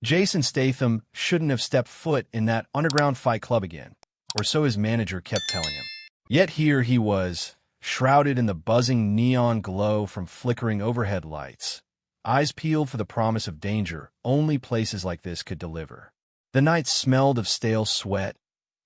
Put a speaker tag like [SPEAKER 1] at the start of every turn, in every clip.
[SPEAKER 1] Jason Statham shouldn't have stepped foot in that underground fight club again, or so his manager kept telling him. Yet here he was, shrouded in the buzzing neon glow from flickering overhead lights, eyes peeled for the promise of danger only places like this could deliver. The night smelled of stale sweat,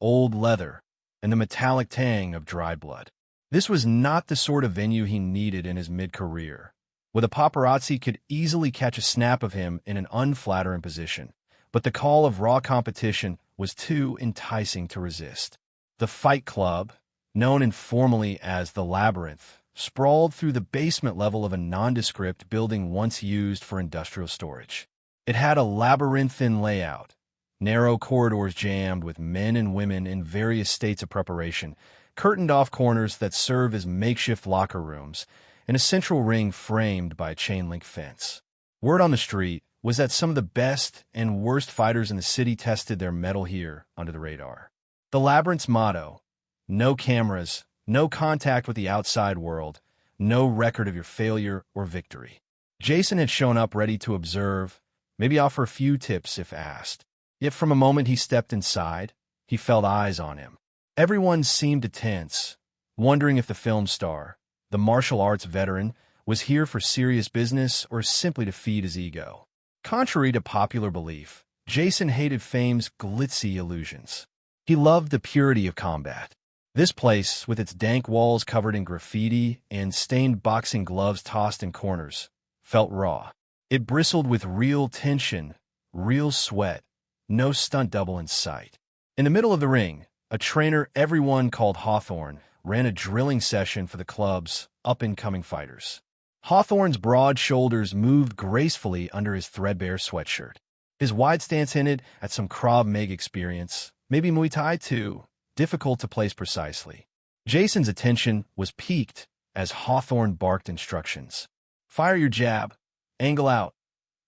[SPEAKER 1] old leather, and the metallic tang of dried blood. This was not the sort of venue he needed in his mid-career, where the paparazzi could easily catch a snap of him in an unflattering position, but the call of raw competition was too enticing to resist. The Fight Club, known informally as the Labyrinth, sprawled through the basement level of a nondescript building once used for industrial storage. It had a labyrinthine layout, narrow corridors jammed with men and women in various states of preparation, curtained-off corners that serve as makeshift locker rooms, and a central ring framed by a chain-link fence. Word on the street was that some of the best and worst fighters in the city tested their mettle here under the radar. The Labyrinth's motto: no cameras, no contact with the outside world, no record of your failure or victory. Jason had shown up ready to observe, maybe offer a few tips if asked. Yet from a moment he stepped inside, he felt eyes on him. Everyone seemed to tense, wondering if the film star, the martial arts veteran, was here for serious business or simply to feed his ego. Contrary to popular belief, Jason hated fame's glitzy illusions. He loved the purity of combat. This place, with its dank walls covered in graffiti and stained boxing gloves tossed in corners, felt raw. It bristled with real tension, real sweat, no stunt double in sight. In the middle of the ring, a trainer everyone called Hawthorne ran a drilling session for the club's up-and-coming fighters. Hawthorne's broad shoulders moved gracefully under his threadbare sweatshirt. His wide stance hinted at some Krav Maga experience, maybe Muay Thai too, difficult to place precisely. Jason's attention was piqued as Hawthorne barked instructions. Fire your jab. Angle out.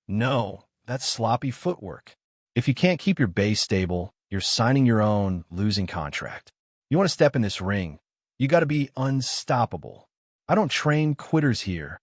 [SPEAKER 1] No, that's sloppy footwork. If you can't keep your base stable, you're signing your own losing contract. You want to step in this ring, you got to be unstoppable. I don't train quitters here.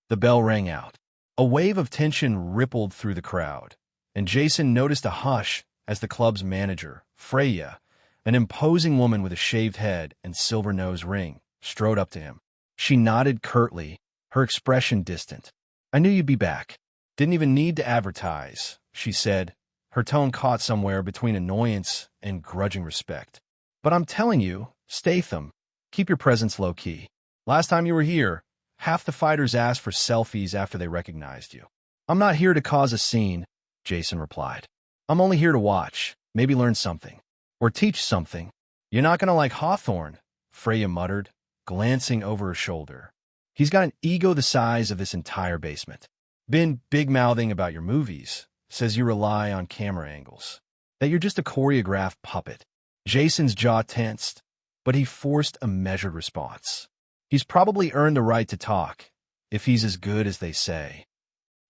[SPEAKER 1] The bell rang out. A wave of tension rippled through the crowd, and Jason noticed a hush as the club's manager, Freya, an imposing woman with a shaved head and silver nose ring, strode up to him. She nodded curtly, her expression distant. I knew you'd be back. Didn't even need to advertise, she said, her tone caught somewhere between annoyance and grudging respect. But I'm telling you, Statham, keep your presence low-key. Last time you were here, half the fighters asked for selfies after they recognized you. I'm not here to cause a scene, Jason replied. I'm only here to watch, maybe learn something. Or teach something. You're not going to like Hawthorne, Freya muttered, glancing over her shoulder. He's got an ego the size of this entire basement. Been big-mouthing about your movies, says you rely on camera angles. That you're just a choreographed puppet. Jason's jaw tensed, but he forced a measured response. He's probably earned the right to talk, if he's as good as they say.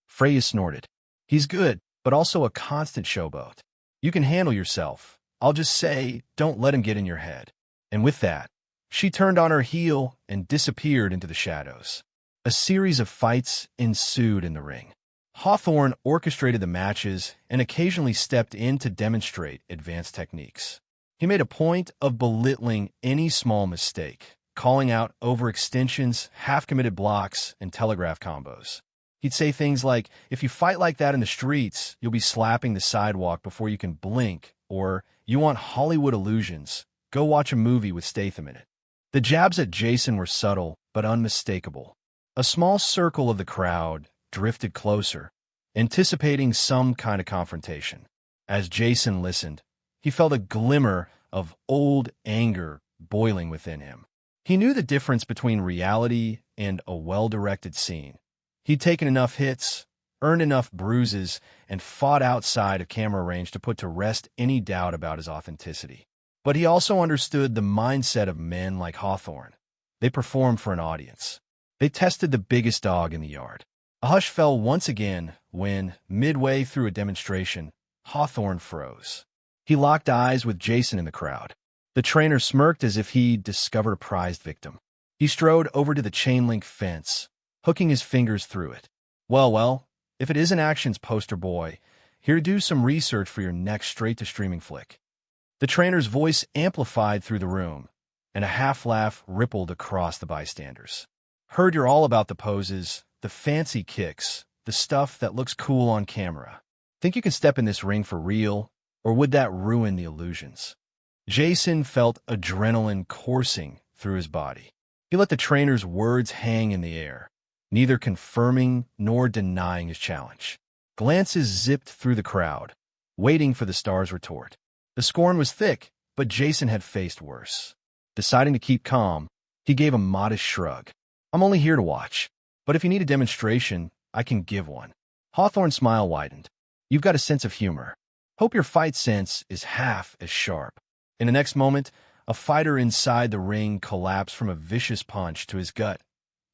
[SPEAKER 1] Freya snorted. He's good, but also a constant showboat. You can handle yourself. I'll just say, don't let him get in your head. And with that, she turned on her heel and disappeared into the shadows. A series of fights ensued in the ring. Hawthorne orchestrated the matches and occasionally stepped in to demonstrate advanced techniques. He made a point of belittling any small mistake, calling out overextensions, half-committed blocks, and telegraph combos. He'd say things like, if you fight like that in the streets, you'll be slapping the sidewalk before you can blink, or you want Hollywood illusions, go watch a movie with Statham in it. The jabs at Jason were subtle but unmistakable. A small circle of the crowd drifted closer, anticipating some kind of confrontation. As Jason listened, he felt a glimmer of old anger boiling within him. He knew the difference between reality and a well-directed scene. He'd taken enough hits, earned enough bruises, and fought outside of camera range to put to rest any doubt about his authenticity. But he also understood the mindset of men like Hawthorne. They performed for an audience. They tested the biggest dog in the yard. A hush fell once again when, midway through a demonstration, Hawthorne froze. He locked eyes with Jason in the crowd. The trainer smirked as if he'd discovered a prized victim. He strode over to the chain-link fence, hooking his fingers through it. Well, if it isn't action's poster boy, here to do some research for your next straight-to-streaming flick." The trainer's voice amplified through the room, and a half-laugh rippled across the bystanders. "Heard you're all about the poses, the fancy kicks, the stuff that looks cool on camera. Think you can step in this ring for real, or would that ruin the illusions?" Jason felt adrenaline coursing through his body. He let the trainer's words hang in the air, neither confirming nor denying his challenge. Glances zipped through the crowd, waiting for the star's retort. The scorn was thick, but Jason had faced worse. Deciding to keep calm, he gave a modest shrug. "I'm only here to watch, but if you need a demonstration, I can give one." Hawthorne's smile widened. "You've got a sense of humor. Hope your fight sense is half as sharp." In the next moment, a fighter inside the ring collapsed from a vicious punch to his gut.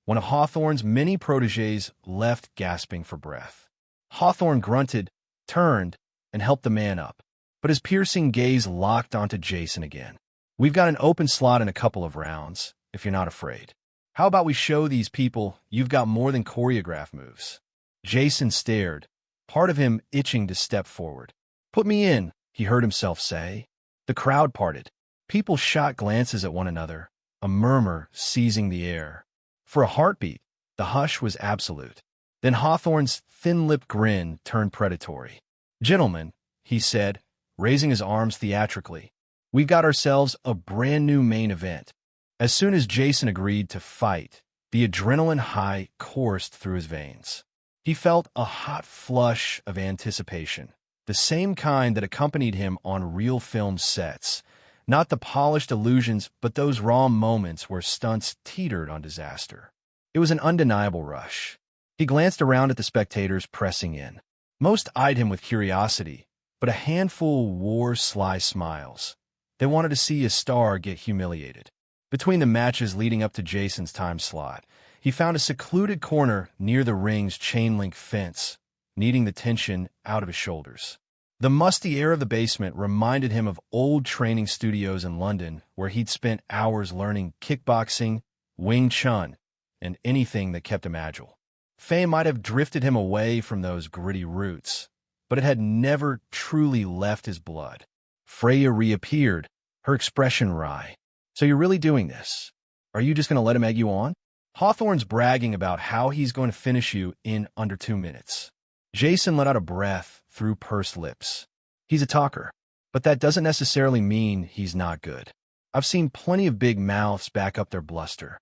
[SPEAKER 1] One of Hawthorne's many protégés left gasping for breath. Hawthorne grunted, turned, and helped the man up, but his piercing gaze locked onto Jason again. "We've got an open slot in a couple of rounds, if you're not afraid. How about we show these people you've got more than choreographed moves?" Jason stared, part of him itching to step forward. "Put me in," he heard himself say. The crowd parted. People shot glances at one another, a murmur seizing the air. For a heartbeat, the hush was absolute. Then Hawthorne's thin-lipped grin turned predatory. "Gentlemen," he said, raising his arms theatrically, "we've got ourselves a brand-new main event." As soon as Jason agreed to fight, the adrenaline high coursed through his veins. He felt a hot flush of anticipation, the same kind that accompanied him on real film sets. Not the polished illusions, but those raw moments where stunts teetered on disaster. It was an undeniable rush. He glanced around at the spectators pressing in. Most eyed him with curiosity, but a handful wore sly smiles. They wanted to see a star get humiliated. Between the matches leading up to Jason's time slot, he found a secluded corner near the ring's chain-link fence, kneading the tension out of his shoulders. The musty air of the basement reminded him of old training studios in London where he'd spent hours learning kickboxing, Wing Chun, and anything that kept him agile. Fame might have drifted him away from those gritty roots, but it had never truly left his blood. Freya reappeared, her expression wry. "So you're really doing this? Are you just going to let him egg you on?" Hawthorne's bragging about how he's going to finish you in under 2 minutes. Jason let out a breath through pursed lips. He's a talker, but that doesn't necessarily mean he's not good. I've seen plenty of big mouths back up their bluster.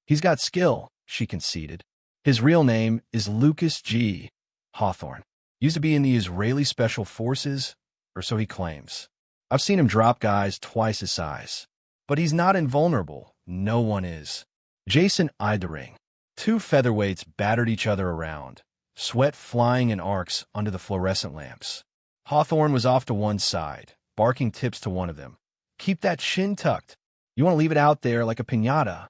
[SPEAKER 1] "He's got skill," she conceded. "His real name is Lucas G. Hawthorne. Used to be in the Israeli Special Forces, or so he claims. I've seen him drop guys twice his size. But he's not invulnerable. No one is." Jason eyed the ring. Two featherweights battered each other around, sweat flying in arcs under the fluorescent lamps. Hawthorne was off to one side, barking tips to one of them. "Keep that chin tucked. You want to leave it out there like a piñata."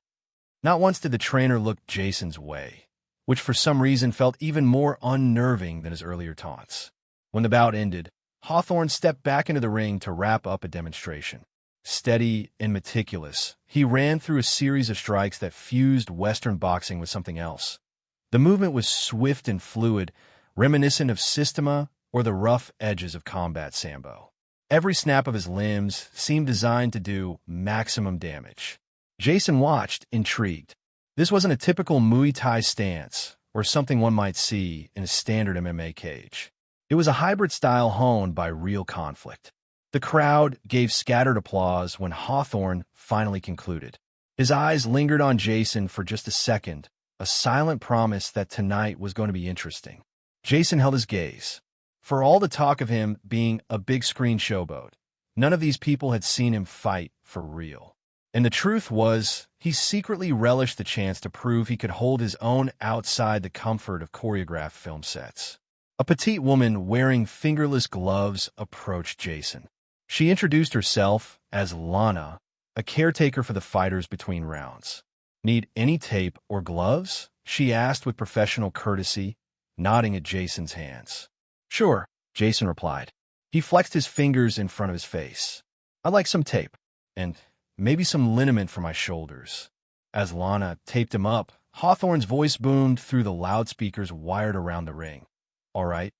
[SPEAKER 1] Not once did the trainer look Jason's way, which for some reason felt even more unnerving than his earlier taunts. When the bout ended, Hawthorne stepped back into the ring to wrap up a demonstration. Steady and meticulous, he ran through a series of strikes that fused Western boxing with something else. The movement was swift and fluid, reminiscent of Systema or the rough edges of combat sambo. Every snap of his limbs seemed designed to do maximum damage. Jason watched, intrigued. This wasn't a typical Muay Thai stance, or something one might see in a standard MMA cage. It was a hybrid style honed by real conflict. The crowd gave scattered applause when Hawthorne finally concluded. His eyes lingered on Jason for just a second, a silent promise that tonight was going to be interesting. Jason held his gaze. For all the talk of him being a big-screen showboat, none of these people had seen him fight for real. And the truth was, he secretly relished the chance to prove he could hold his own outside the comfort of choreographed film sets. A petite woman wearing fingerless gloves approached Jason. She introduced herself as Lana, a caretaker for the fighters between rounds. "Need any tape or gloves?" she asked with professional courtesy, nodding at Jason's hands. "Sure," Jason replied. He flexed his fingers in front of his face. "I'd like some tape, and maybe some liniment for my shoulders." As Lana taped him up, Hawthorne's voice boomed through the loudspeakers wired around the ring. "All right,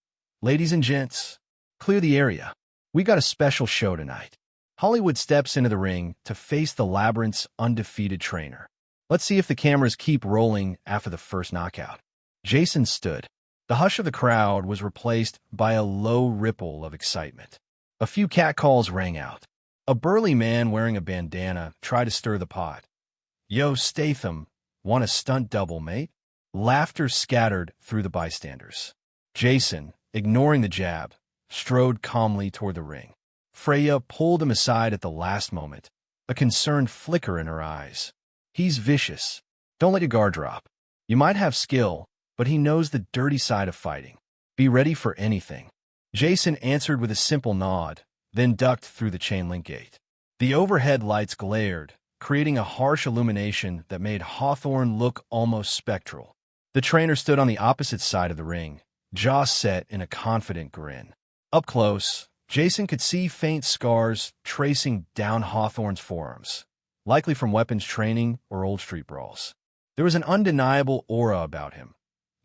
[SPEAKER 1] Ladies and gents, clear the area. We got a special show tonight. Hollywood steps into the ring to face the Labyrinth's undefeated trainer. Let's see if the cameras keep rolling after the first knockout. Jason stood. The hush of the crowd was replaced by a low ripple of excitement. A few catcalls rang out. A burly man wearing a bandana tried to stir the pot. "Yo, Statham, want a stunt double, mate?" Laughter scattered through the bystanders. Jason, ignoring the jab, strode calmly toward the ring. Freya pulled him aside at the last moment, a concerned flicker in her eyes. "He's vicious. Don't let your guard drop. You might have skill, but he knows the dirty side of fighting. Be ready for anything." Jason answered with a simple nod, then ducked through the chain-link gate. The overhead lights glared, creating a harsh illumination that made Hawthorne look almost spectral. The trainer stood on the opposite side of the ring, jaw set in a confident grin. Up close, Jason could see faint scars tracing down Hawthorne's forearms, likely from weapons training or old street brawls. There was an undeniable aura about him,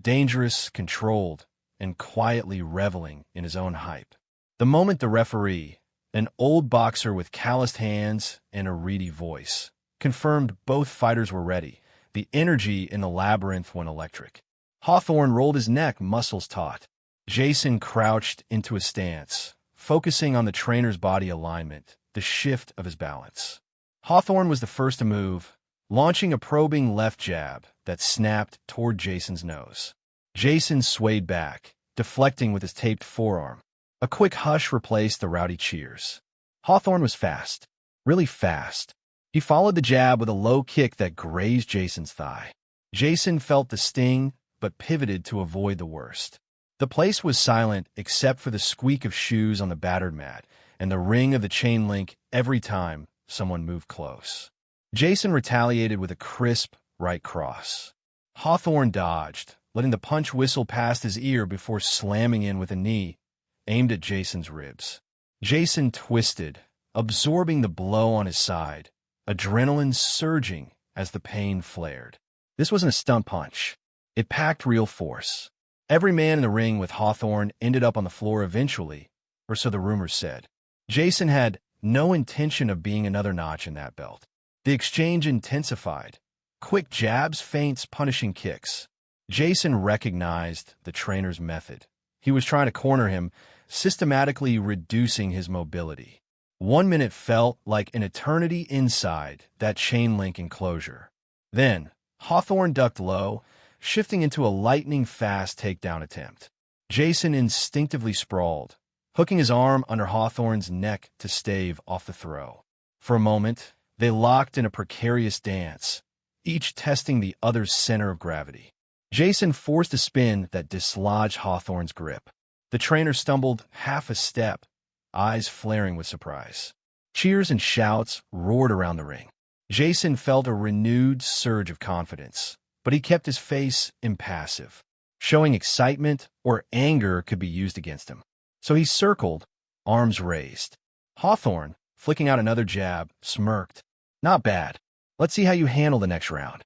[SPEAKER 1] dangerous, controlled, and quietly reveling in his own hype. The moment the referee, an old boxer with calloused hands and a reedy voice, confirmed both fighters were ready, the energy in the labyrinth went electric. Hawthorne rolled his neck, muscles taut. Jason crouched into a stance, focusing on the trainer's body alignment, the shift of his balance. Hawthorne was the first to move, launching a probing left jab that snapped toward Jason's nose. Jason swayed back, deflecting with his taped forearm. A quick hush replaced the rowdy cheers. Hawthorne was fast, really fast. He followed the jab with a low kick that grazed Jason's thigh. Jason felt the sting, but pivoted to avoid the worst. The place was silent except for the squeak of shoes on the battered mat and the ring of the chain link every time someone moved close. Jason retaliated with a crisp right cross. Hawthorne dodged, letting the punch whistle past his ear before slamming in with a knee aimed at Jason's ribs. Jason twisted, absorbing the blow on his side, adrenaline surging as the pain flared. This wasn't a stunt punch. It packed real force. Every man in the ring with Hawthorne ended up on the floor eventually, or so the rumors said. Jason had no intention of being another notch in that belt. The exchange intensified. Quick jabs, feints, punishing kicks. Jason recognized the trainer's method. He was trying to corner him, systematically reducing his mobility. 1 minute felt like an eternity inside that chain-link enclosure. Then, Hawthorne ducked low, shifting into a lightning-fast takedown attempt. Jason instinctively sprawled, hooking his arm under Hawthorne's neck to stave off the throw. For a moment, they locked in a precarious dance, each testing the other's center of gravity. Jason forced a spin that dislodged Hawthorne's grip. The trainer stumbled half a step, eyes flaring with surprise. Cheers and shouts roared around the ring. Jason felt a renewed surge of confidence, but he kept his face impassive. Showing excitement or anger could be used against him. So he circled, arms raised. Hawthorne, flicking out another jab, smirked. "Not bad. Let's see how you handle the next round."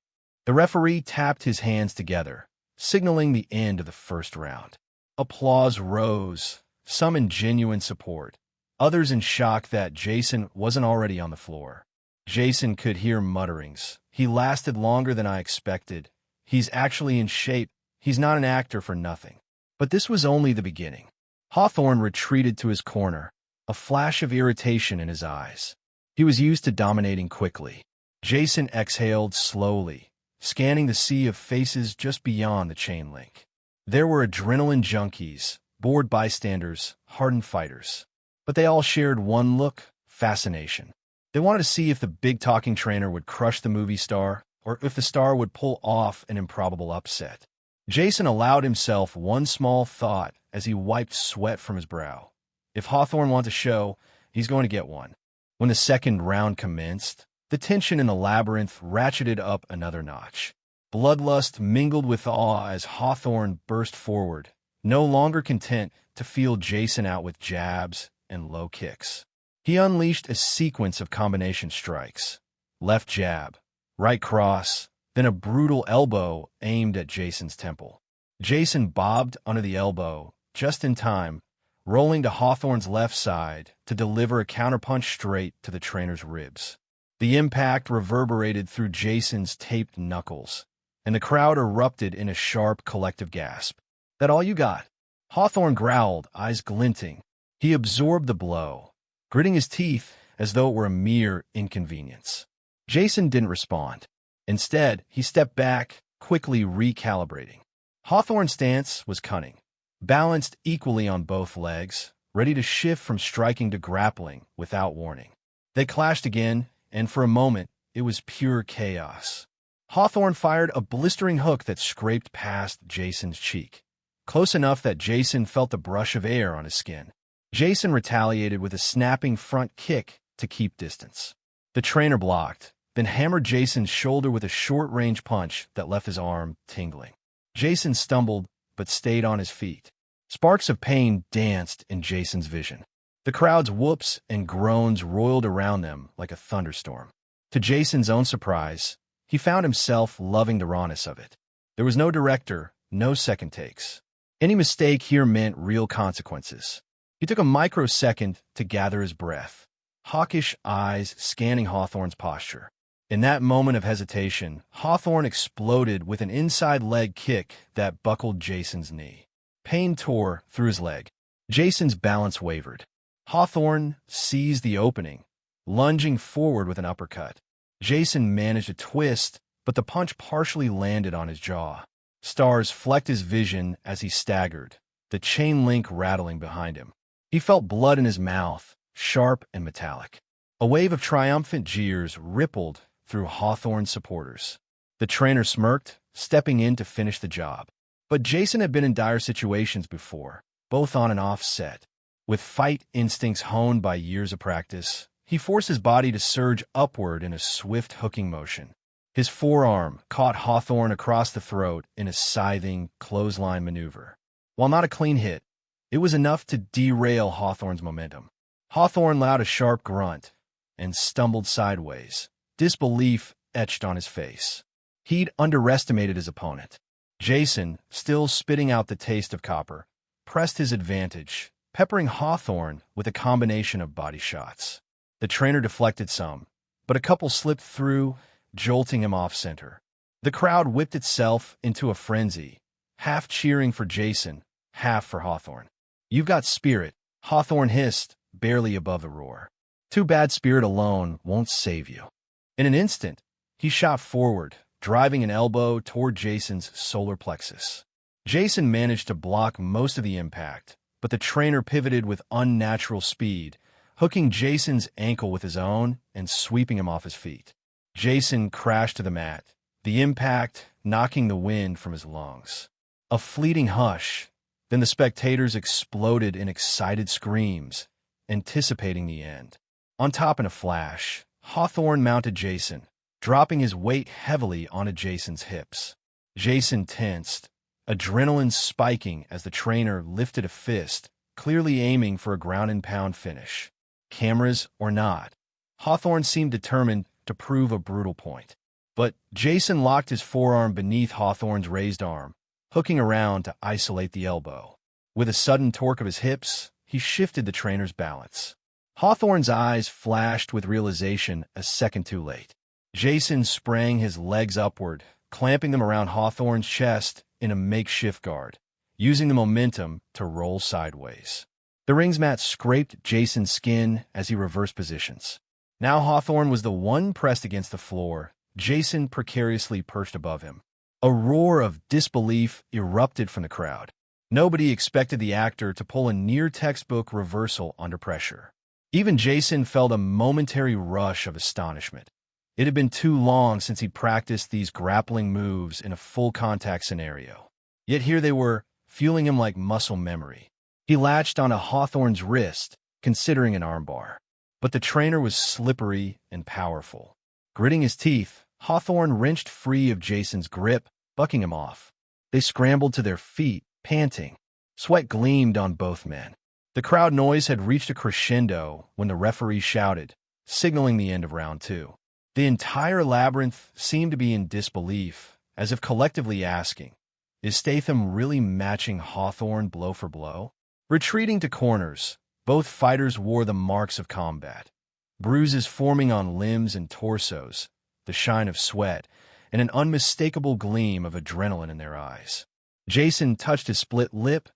[SPEAKER 1] The referee tapped his hands together, signaling the end of the first round. Applause rose, some in genuine support, others in shock that Jason wasn't already on the floor. Jason could hear mutterings. "He lasted longer than I expected. He's actually in shape. He's not an actor for nothing." But this was only the beginning. Hawthorne retreated to his corner, a flash of irritation in his eyes. He was used to dominating quickly. Jason exhaled slowly, scanning the sea of faces just beyond the chain link. There were adrenaline junkies, bored bystanders, hardened fighters. But they all shared one look: fascination. They wanted to see if the big talking trainer would crush the movie star, or if the star would pull off an improbable upset. Jason allowed himself one small thought as he wiped sweat from his brow. If Hawthorne wants a show, he's going to get one. When the second round commenced, the tension in the labyrinth ratcheted up another notch. Bloodlust mingled with awe as Hawthorne burst forward, no longer content to feel Jason out with jabs and low kicks. He unleashed a sequence of combination strikes. Left jab, right cross, then a brutal elbow aimed at Jason's temple. Jason bobbed under the elbow, just in time, rolling to Hawthorne's left side to deliver a counterpunch straight to the trainer's ribs. The impact reverberated through Jason's taped knuckles, and the crowd erupted in a sharp collective gasp. "That all you got?" Hawthorne growled, eyes glinting. He absorbed the blow, gritting his teeth as though it were a mere inconvenience. Jason didn't respond. Instead, he stepped back, quickly recalibrating. Hawthorne's stance was cunning, balanced equally on both legs, ready to shift from striking to grappling without warning. They clashed again, and for a moment, it was pure chaos. Hawthorne fired a blistering hook that scraped past Jason's cheek, close enough that Jason felt the brush of air on his skin. Jason retaliated with a snapping front kick to keep distance. The trainer blocked, then hammered Jason's shoulder with a short-range punch that left his arm tingling. Jason stumbled, but stayed on his feet. Sparks of pain danced in Jason's vision. The crowd's whoops and groans roiled around them like a thunderstorm. To Jason's own surprise, he found himself loving the rawness of it. There was no director, no second takes. Any mistake here meant real consequences. He took a microsecond to gather his breath, hawkish eyes scanning Hawthorne's posture. In that moment of hesitation, Hawthorne exploded with an inside leg kick that buckled Jason's knee. Pain tore through his leg. Jason's balance wavered. Hawthorne seized the opening, lunging forward with an uppercut. Jason managed a twist, but the punch partially landed on his jaw. Stars flecked his vision as he staggered, the chain link rattling behind him. He felt blood in his mouth, sharp and metallic. A wave of triumphant jeers rippled through Hawthorne's supporters. The trainer smirked, stepping in to finish the job. But Jason had been in dire situations before, both on and off set. With fight instincts honed by years of practice, he forced his body to surge upward in a swift hooking motion. His forearm caught Hawthorne across the throat in a scything clothesline maneuver. While not a clean hit, it was enough to derail Hawthorne's momentum. Hawthorne let out a sharp grunt and stumbled sideways, disbelief etched on his face. He'd underestimated his opponent. Jason, still spitting out the taste of copper, pressed his advantage, peppering Hawthorne with a combination of body shots. The trainer deflected some, but a couple slipped through, jolting him off-center. The crowd whipped itself into a frenzy, half cheering for Jason, half for Hawthorne. "You've got spirit," Hawthorne hissed, barely above the roar. "Too bad spirit alone won't save you." In an instant, he shot forward, driving an elbow toward Jason's solar plexus. Jason managed to block most of the impact, but the trainer pivoted with unnatural speed, hooking Jason's ankle with his own and sweeping him off his feet. Jason crashed to the mat, the impact knocking the wind from his lungs. A fleeting hush, then the spectators exploded in excited screams, anticipating the end. On top in a flash, Hawthorne mounted Jason, dropping his weight heavily onto Jason's hips. Jason tensed, adrenaline spiking as the trainer lifted a fist, clearly aiming for a ground-and-pound finish. Cameras or not, Hawthorne seemed determined to prove a brutal point. But Jason locked his forearm beneath Hawthorne's raised arm, hooking around to isolate the elbow. With a sudden torque of his hips, he shifted the trainer's balance. Hawthorne's eyes flashed with realization a second too late. Jason sprang his legs upward, clamping them around Hawthorne's chest in a makeshift guard, using the momentum to roll sideways. The rings mat scraped Jason's skin as he reversed positions. Now Hawthorne was the one pressed against the floor, Jason precariously perched above him. A roar of disbelief erupted from the crowd. Nobody expected the actor to pull a near-textbook reversal under pressure. Even Jason felt a momentary rush of astonishment. It had been too long since he practiced these grappling moves in a full-contact scenario. Yet here they were, fueling him like muscle memory. He latched onto Hawthorne's wrist, considering an armbar. But the trainer was slippery and powerful. Gritting his teeth, Hawthorne wrenched free of Jason's grip, bucking him off. They scrambled to their feet, panting. Sweat gleamed on both men. The crowd noise had reached a crescendo when the referee shouted, signaling the end of round 2. The entire labyrinth seemed to be in disbelief, as if collectively asking, Is Statham really matching Hawthorne blow for blow? Retreating to corners, both fighters wore the marks of combat. Bruises forming on limbs and torsos, the shine of sweat, and an unmistakable gleam of adrenaline in their eyes. Jason touched his split lip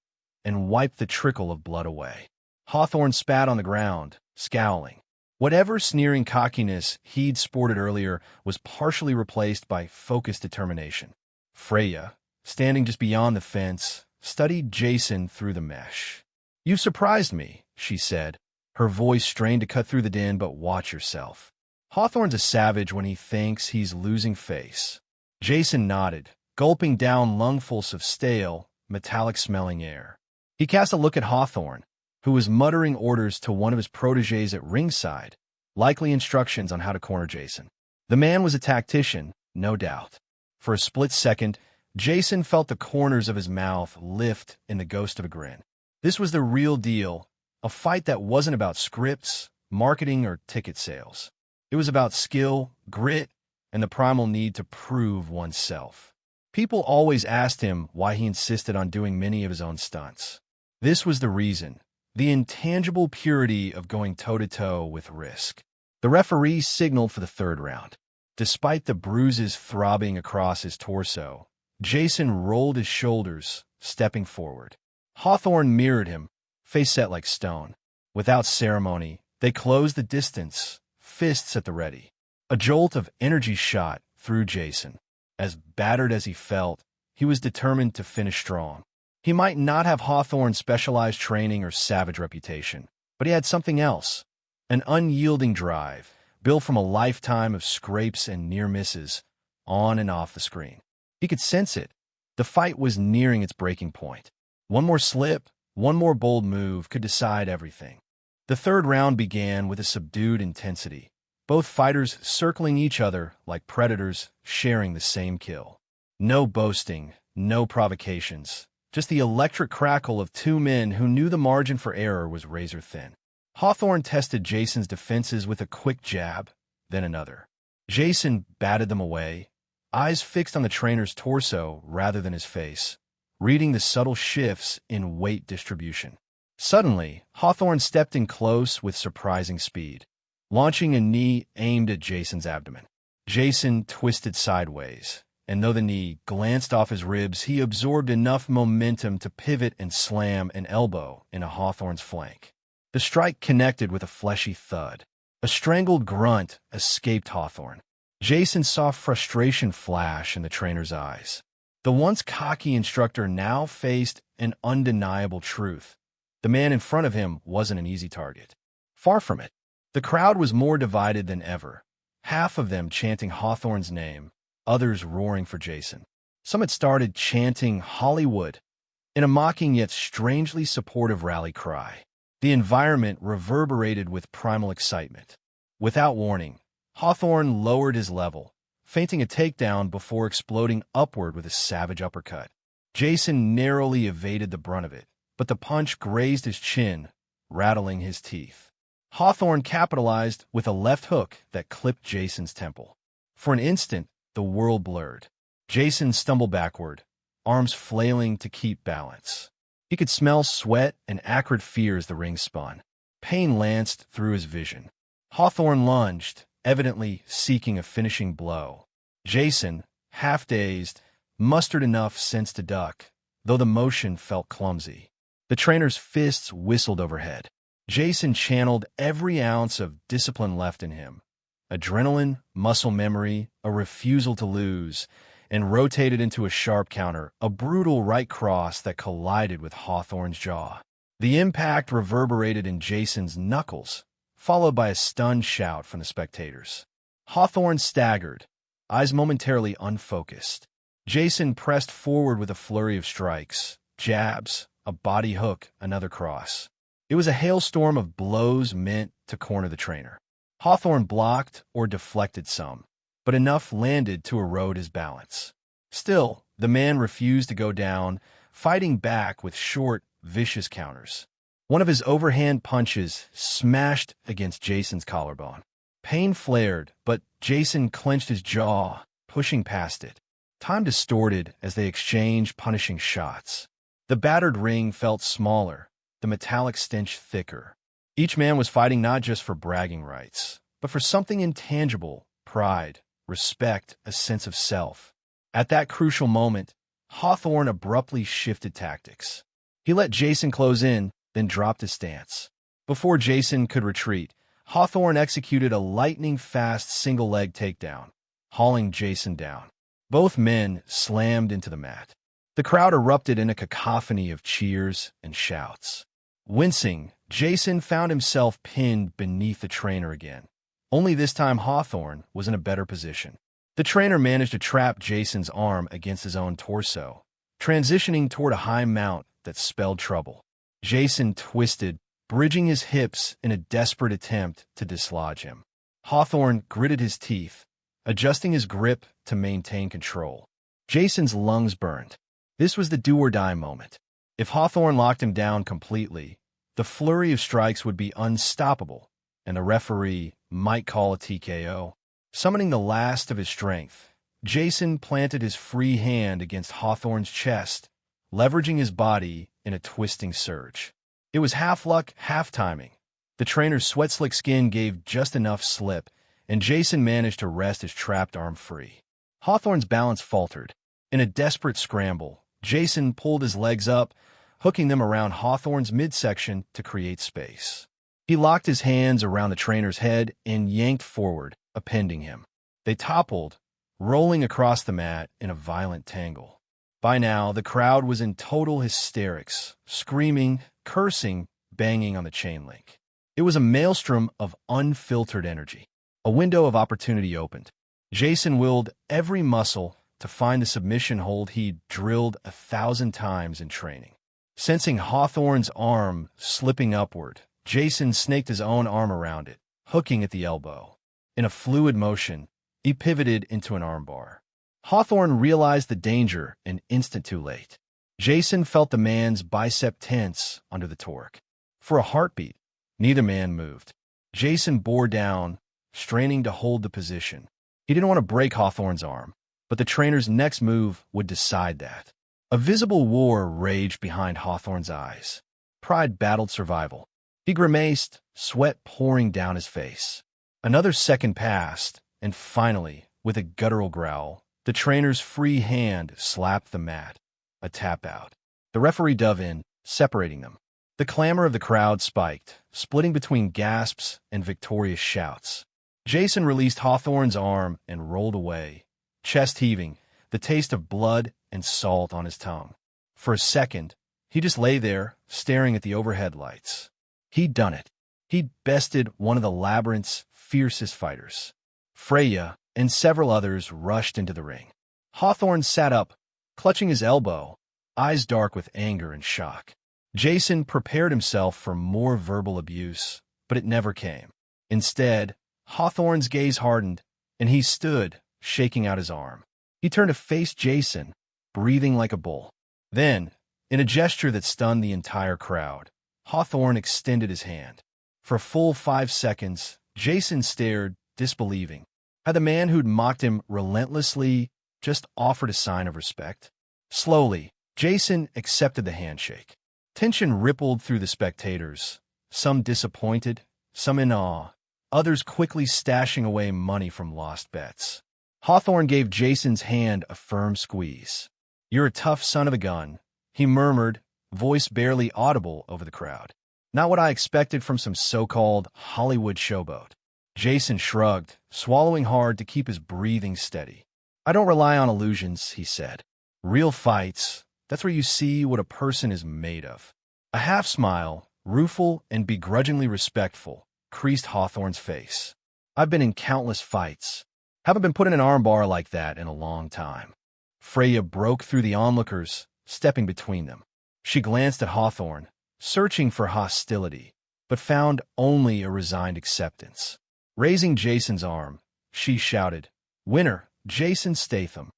[SPEAKER 1] and wiped the trickle of blood away. Hawthorne spat on the ground, scowling. Whatever sneering cockiness he'd sported earlier was partially replaced by focused determination. Freya, standing just beyond the fence, studied Jason through the mesh. "You've surprised me," she said, her voice strained to cut through the din, "but watch yourself." Hawthorne's a savage when he thinks he's losing face. Jason nodded, gulping down lungfuls of stale, metallic-smelling air. He cast a look at Hawthorne, who was muttering orders to one of his protégés at ringside, likely instructions on how to corner Jason. The man was a tactician, no doubt. For a split second, Jason felt the corners of his mouth lift in the ghost of a grin. This was the real deal, a fight that wasn't about scripts, marketing, or ticket sales. It was about skill, grit, and the primal need to prove oneself. People always asked him why he insisted on doing many of his own stunts. This was the reason. The intangible purity of going toe-to-toe with risk. The referee signaled for the third round. Despite the bruises throbbing across his torso, Jason rolled his shoulders, stepping forward. Hawthorne mirrored him, face set like stone. Without ceremony, they closed the distance, fists at the ready. A jolt of energy shot through Jason. As battered as he felt, he was determined to finish strong. He might not have Hawthorne's specialized training or savage reputation, but he had something else. An unyielding drive, built from a lifetime of scrapes and near misses, on and off the screen. He could sense it. The fight was nearing its breaking point. One more slip, one more bold move could decide everything. The third round began with a subdued intensity, both fighters circling each other like predators sharing the same kill. No boasting, no provocations. Just the electric crackle of two men who knew the margin for error was razor thin. Hawthorne tested Jason's defenses with a quick jab, then another. Jason batted them away, eyes fixed on the trainer's torso rather than his face, reading the subtle shifts in weight distribution. Suddenly, Hawthorne stepped in close with surprising speed, launching a knee aimed at Jason's abdomen. Jason twisted sideways, and though the knee glanced off his ribs, he absorbed enough momentum to pivot and slam an elbow into Hawthorne's flank. The strike connected with a fleshy thud. A strangled grunt escaped Hawthorne. Jason saw frustration flash in the trainer's eyes. The once cocky instructor now faced an undeniable truth. The man in front of him wasn't an easy target. Far from it. The crowd was more divided than ever, half of them chanting Hawthorne's name, others roaring for Jason. Some had started chanting Hollywood in a mocking yet strangely supportive rally cry. The environment reverberated with primal excitement. Without warning, Hawthorne lowered his level, feinting a takedown before exploding upward with a savage uppercut. Jason narrowly evaded the brunt of it, but the punch grazed his chin, rattling his teeth. Hawthorne capitalized with a left hook that clipped Jason's temple. For an instant, the world blurred. Jason stumbled backward, arms flailing to keep balance. He could smell sweat and acrid fear as the ring spun. Pain lanced through his vision. Hawthorne lunged, evidently seeking a finishing blow. Jason, half-dazed, mustered enough sense to duck, though the motion felt clumsy. The trainer's fists whistled overhead. Jason channeled every ounce of discipline left in him. Adrenaline, muscle memory, a refusal to lose, and rotated into a sharp counter, a brutal right cross that collided with Hawthorne's jaw. The impact reverberated in Jason's knuckles, followed by a stunned shout from the spectators. Hawthorne staggered, eyes momentarily unfocused. Jason pressed forward with a flurry of strikes, jabs, a body hook, another cross. It was a hailstorm of blows meant to corner the trainer. Hawthorne blocked or deflected some, but enough landed to erode his balance. Still, the man refused to go down, fighting back with short, vicious counters. One of his overhand punches smashed against Jason's collarbone. Pain flared, but Jason clenched his jaw, pushing past it. Time distorted as they exchanged punishing shots. The battered ring felt smaller, the metallic stench thicker. Each man was fighting not just for bragging rights, but for something intangible: pride, respect, a sense of self. At that crucial moment, Hawthorne abruptly shifted tactics. He let Jason close in, then dropped his stance. Before Jason could retreat, Hawthorne executed a lightning-fast single-leg takedown, hauling Jason down. Both men slammed into the mat. The crowd erupted in a cacophony of cheers and shouts. Wincing, Jason found himself pinned beneath the trainer again. Only this time Hawthorne was in a better position. The trainer managed to trap Jason's arm against his own torso, transitioning toward a high mount that spelled trouble. Jason twisted, bridging his hips in a desperate attempt to dislodge him. Hawthorne gritted his teeth, adjusting his grip to maintain control. Jason's lungs burned. This was the do-or-die moment. If Hawthorne locked him down completely, the flurry of strikes would be unstoppable, and the referee might call a TKO. Summoning the last of his strength, Jason planted his free hand against Hawthorne's chest, leveraging his body in a twisting surge. It was half luck, half timing. The trainer's sweat-slick skin gave just enough slip, and Jason managed to wrest his trapped arm free. Hawthorne's balance faltered. In a desperate scramble, Jason pulled his legs up, hooking them around Hawthorne's midsection to create space. He locked his hands around the trainer's head and yanked forward, appending him. They toppled, rolling across the mat in a violent tangle. By now, the crowd was in total hysterics, screaming, cursing, banging on the chain link. It was a maelstrom of unfiltered energy. A window of opportunity opened. Jason willed every muscle to find the submission hold he'd drilled 1,000 times in training. Sensing Hawthorne's arm slipping upward, Jason snaked his own arm around it, hooking at the elbow. In a fluid motion, he pivoted into an armbar. Hawthorne realized the danger an instant too late. Jason felt the man's bicep tense under the torque. For a heartbeat, neither man moved. Jason bore down, straining to hold the position. He didn't want to break Hawthorne's arm, but the trainer's next move would decide that. A visible war raged behind Hawthorne's eyes. Pride battled survival. He grimaced, sweat pouring down his face. Another second passed, and finally, with a guttural growl, the trainer's free hand slapped the mat. A tap out. The referee dove in, separating them. The clamor of the crowd spiked, splitting between gasps and victorious shouts. Jason released Hawthorne's arm and rolled away, chest heaving, the taste of blood and salt on his tongue. For a second, he just lay there, staring at the overhead lights. He'd done it. He'd bested one of the labyrinth's fiercest fighters. Freya and several others rushed into the ring. Hawthorne sat up, clutching his elbow, eyes dark with anger and shock. Jason prepared himself for more verbal abuse, but it never came. Instead, Hawthorne's gaze hardened, and he stood, shaking out his arm. He turned to face Jason, breathing like a bull. Then, in a gesture that stunned the entire crowd, Hawthorne extended his hand. For a full 5 seconds, Jason stared, disbelieving. Had the man who'd mocked him relentlessly just offered a sign of respect? Slowly, Jason accepted the handshake. Tension rippled through the spectators, some disappointed, some in awe, others quickly stashing away money from lost bets. Hawthorne gave Jason's hand a firm squeeze. "You're a tough son of a gun," he murmured, voice barely audible over the crowd. "Not what I expected from some so-called Hollywood showboat." Jason shrugged, swallowing hard to keep his breathing steady. "I don't rely on illusions," he said. "Real fights, that's where you see what a person is made of." A half smile, rueful and begrudgingly respectful, creased Hawthorne's face. "I've been in countless fights. Haven't been put in an armbar like that in a long time." Freya broke through the onlookers, stepping between them. She glanced at Hawthorne, searching for hostility, but found only a resigned acceptance. Raising Jason's arm, she shouted, "Winner, Jason Statham."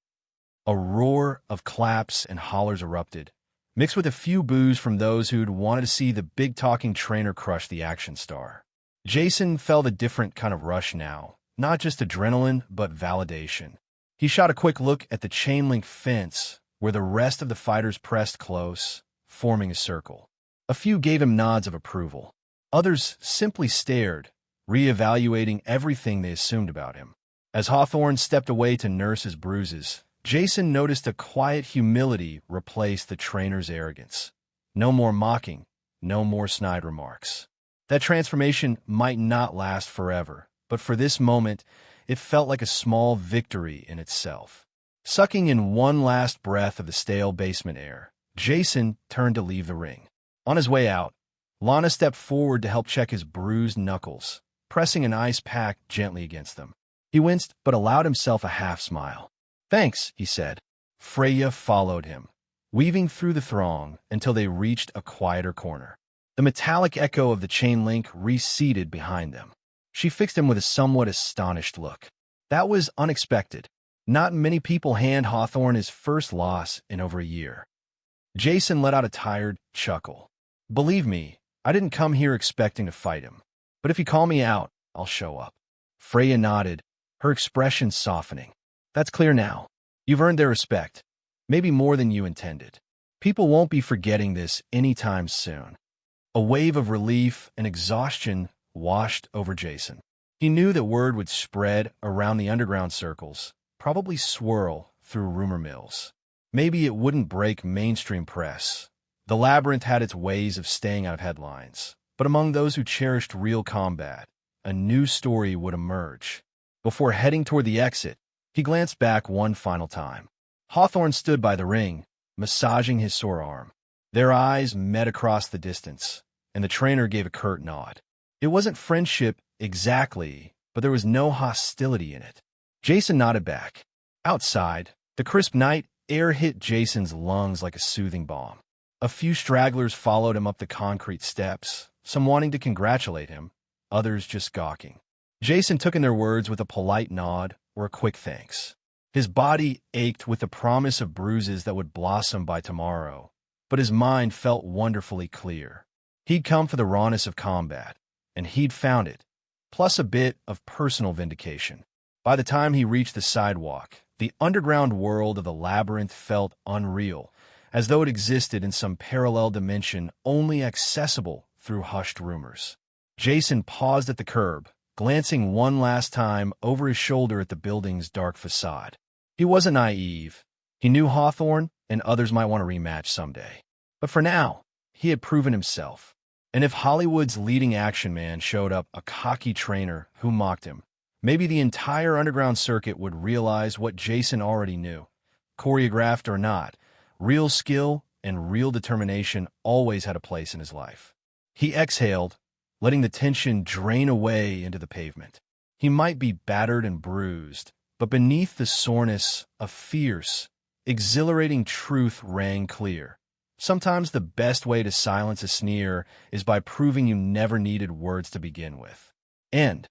[SPEAKER 1] A roar of claps and hollers erupted, mixed with a few boos from those who'd wanted to see the big-talking trainer crush the action star. Jason felt a different kind of rush now, not just adrenaline, but validation. He shot a quick look at the chain-link fence, where the rest of the fighters pressed close, forming a circle. A few gave him nods of approval. Others simply stared, re-evaluating everything they assumed about him. As Hawthorne stepped away to nurse his bruises, Jason noticed a quiet humility replace the trainer's arrogance. No more mocking, no more snide remarks. That transformation might not last forever, but for this moment, it felt like a small victory in itself. Sucking in one last breath of the stale basement air, Jason turned to leave the ring. On his way out, Lana stepped forward to help check his bruised knuckles, pressing an ice pack gently against them. He winced but allowed himself a half-smile. "Thanks," he said. Freya followed him, weaving through the throng until they reached a quieter corner. The metallic echo of the chain link receded behind them. She fixed him with a somewhat astonished look. That was unexpected. Not many people hand Hawthorne his first loss in over a year. Jason let out a tired chuckle. "Believe me, I didn't come here expecting to fight him. But if you call me out, I'll show up." Freya nodded, her expression softening. "That's clear now. You've earned their respect. Maybe more than you intended. People won't be forgetting this anytime soon." A wave of relief and exhaustion washed over Jason. He knew that word would spread around the underground circles, probably swirl through rumor mills. Maybe it wouldn't break mainstream press. The labyrinth had its ways of staying out of headlines, but among those who cherished real combat, a new story would emerge. Before heading toward the exit, he glanced back one final time. Hawthorne stood by the ring, massaging his sore arm. Their eyes met across the distance, and the trainer gave a curt nod. It wasn't friendship exactly, but there was no hostility in it. Jason nodded back. Outside, the crisp night air hit Jason's lungs like a soothing balm. A few stragglers followed him up the concrete steps, some wanting to congratulate him, others just gawking. Jason took in their words with a polite nod or a quick thanks. His body ached with the promise of bruises that would blossom by tomorrow, but his mind felt wonderfully clear. He'd come for the rawness of combat, and he'd found it, plus a bit of personal vindication. By the time he reached the sidewalk, the underground world of the labyrinth felt unreal, as though it existed in some parallel dimension only accessible through hushed rumors. Jason paused at the curb, glancing one last time over his shoulder at the building's dark facade. He wasn't naive. He knew Hawthorne and others might want a rematch someday. But for now, he had proven himself. And if Hollywood's leading action man showed up a cocky trainer who mocked him, maybe the entire underground circuit would realize what Jason already knew. Choreographed or not, real skill and real determination always had a place in his life. He exhaled, letting the tension drain away into the pavement. He might be battered and bruised, but beneath the soreness, a fierce, exhilarating truth rang clear. Sometimes the best way to silence a sneer is by proving you never needed words to begin with. End.